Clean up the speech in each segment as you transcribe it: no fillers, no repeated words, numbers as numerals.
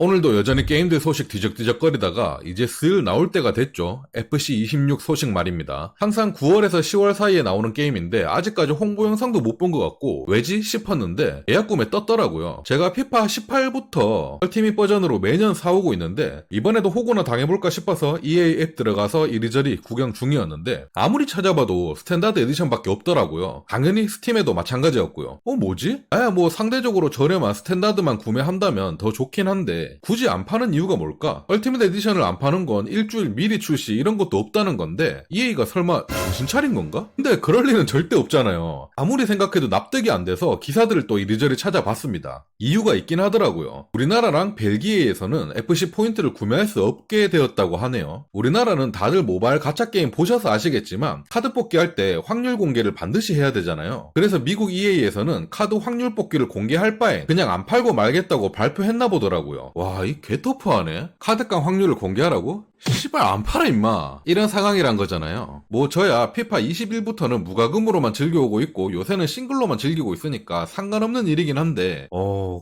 오늘도 여전히 게임들 소식 뒤적뒤적거리다가 이제 슬 나올 때가 됐죠. FC26 소식 말입니다. 항상 9월에서 10월 사이에 나오는 게임인데 아직까지 홍보 영상도 못 본 것 같고 왜지 싶었는데 예약구매 떴더라고요. 제가 피파 18부터 얼티밋 버전으로 매년 사오고 있는데 이번에도 호구나 당해볼까 싶어서 EA 앱 들어가서 이리저리 구경 중이었는데 아무리 찾아봐도 스탠다드 에디션밖에 없더라고요. 당연히 스팀에도 마찬가지였고요. 뭐지? 뭐 상대적으로 저렴한 스탠다드만 구매한다면 더 좋긴 한데 굳이 안 파는 이유가 뭘까? 얼티밋 에디션을 안 파는 건 일주일 미리 출시 이런 것도 없다는 건데 EA가 설마 정신 차린 건가? 근데 그럴 리는 절대 없잖아요. 아무리 생각해도 납득이 안 돼서 기사들을 또 이리저리 찾아봤습니다. 이유가 있긴 하더라고요. 우리나라랑 벨기에에서는 FC 포인트를 구매할 수 없게 되었다고 하네요. 우리나라는 다들 모바일 가챠 게임 보셔서 아시겠지만 카드 뽑기 할 때 확률 공개를 반드시 해야 되잖아요. 그래서 미국 EA에서는 카드 확률 뽑기를 공개할 바엔 그냥 안 팔고 말겠다고 발표했나 보더라고요. 와, 이 개터프하네. 카드깡 확률을 공개하라고? 씨발 안 팔아 임마. 이런 상황이란 거잖아요. 저야 피파 21부터는 무과금으로만 즐겨오고 있고 요새는 싱글로만 즐기고 있으니까 상관없는 일이긴 한데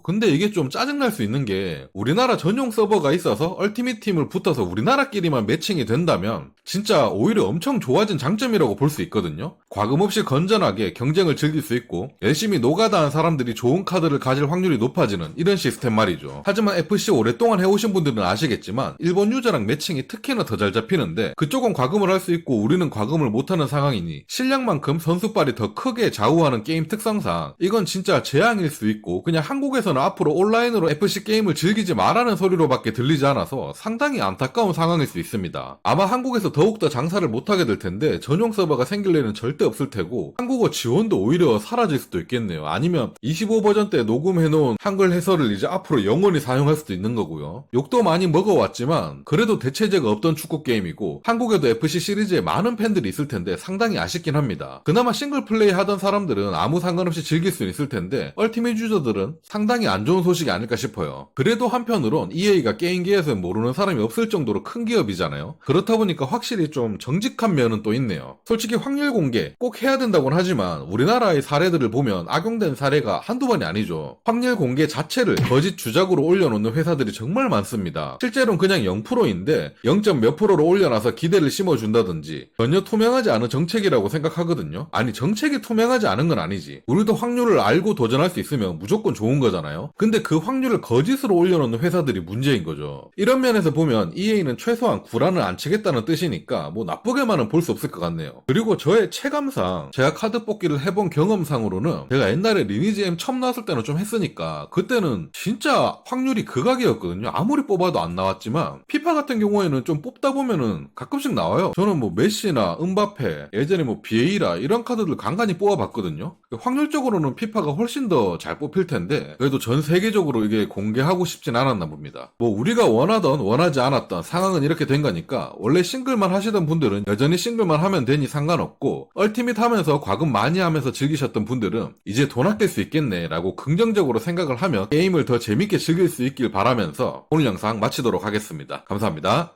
근데 이게 좀 짜증날 수 있는 게 우리나라 전용 서버가 있어서 얼티밋 팀을 붙어서 우리나라끼리만 매칭이 된다면 진짜 오히려 엄청 좋아진 장점이라고 볼 수 있거든요. 과금 없이 건전하게 경쟁을 즐길 수 있고 열심히 노가다한 사람들이 좋은 카드를 가질 확률이 높아지는 이런 시스템 말이죠. 하지만 FC 오랫동안 해오신 분들은 아시겠지만 일본 유저랑 매칭이 특히나 더 잘 잡히는데 그쪽은 과금을 할 수 있고 우리는 과금을 못하는 상황이니 실력만큼 선수빨이 더 크게 좌우하는 게임 특성상 이건 진짜 재앙일 수 있고 그냥 한국에서는 앞으로 온라인으로 FC 게임을 즐기지 말라는 소리로밖에 들리지 않아서 상당히 안타까운 상황일 수 있습니다. 아마 한국에서 더욱더 장사를 못하게 될 텐데 전용 서버가 생길 일은 절대 없을 테고 한국어 지원도 오히려 사라질 수도 있겠네요. 아니면 25 버전 때 녹음해놓은 한글 해설을 이제 앞으로 영원히 사용할 수도 있는 거고요. 욕도 많이 먹어왔지만 그래도 대체제가 없던 축구 게임이고 한국에도 FC 시리즈에 많은 팬들이 있을 텐데 상당히 아쉽긴 합니다. 그나마 싱글 플레이 하던 사람들은 아무 상관없이 즐길 수 있을 텐데 얼티밋 유저들은 상당히 안 좋은 소식이 아닐까 싶어요. 그래도 한편으론 EA가 게임계에서 모르는 사람이 없을 정도로 큰 기업이잖아요. 그렇다 보니까 확실히 좀 정직한 면은 또 있네요. 솔직히 확률 공개 꼭 해야 된다고는 하지만 우리나라의 사례들을 보면 악용된 사례가 한두 번이 아니죠. 확률 공개 자체를 거짓 주작으로 올려놓는 회사들이 정말 많습니다. 실제로는 그냥 0%인데 0. 몇 프로로 올려놔서 기대를 심어준다든지 전혀 투명하지 않은 정책이라고 생각하거든요. 아니 정책이 투명하지 않은 건 아니지. 우리도 확률을 알고 도전할 수 있으면 무조건 좋은 거잖아요. 근데 그 확률을 거짓으로 올려놓는 회사들이 문제인 거죠. 이런 면에서 보면 EA는 최소한 구란을 안 치겠다는 뜻이니까 나쁘게만은 볼 수 없을 것 같네요. 그리고 저의 체감상 제가 카드 뽑기를 해본 경험상으로는 제가 옛날에 리니지 M 처음 나왔을 때는 좀 했으니까 그때는 진짜 확률이 극악이었거든요. 아무리 뽑아도 안 나왔지만 피파 같은 경우에는 좀 뽑다 보면은 가끔씩 나와요. 저는 메시나 음바페, 예전에 비에이라 이런 카드들 간간히 뽑아봤거든요. 확률적으로는 피파가 훨씬 더 잘 뽑힐 텐데 그래도 전 세계적으로 이게 공개하고 싶진 않았나 봅니다. 우리가 원하던 원하지 않았던 상황은 이렇게 된 거니까 원래 싱글만 하시던 분들은 여전히 싱글만 하면 되니 상관없고 얼티밋 하면서 과금 많이 하면서 즐기셨던 분들은 이제 돈 아낄 수 있겠네 라고 긍정적으로 생각을 하면 게임을 더 재밌게 즐길 수 있길 바라면서 오늘 영상 마치도록 하겠습니다. 감사합니다.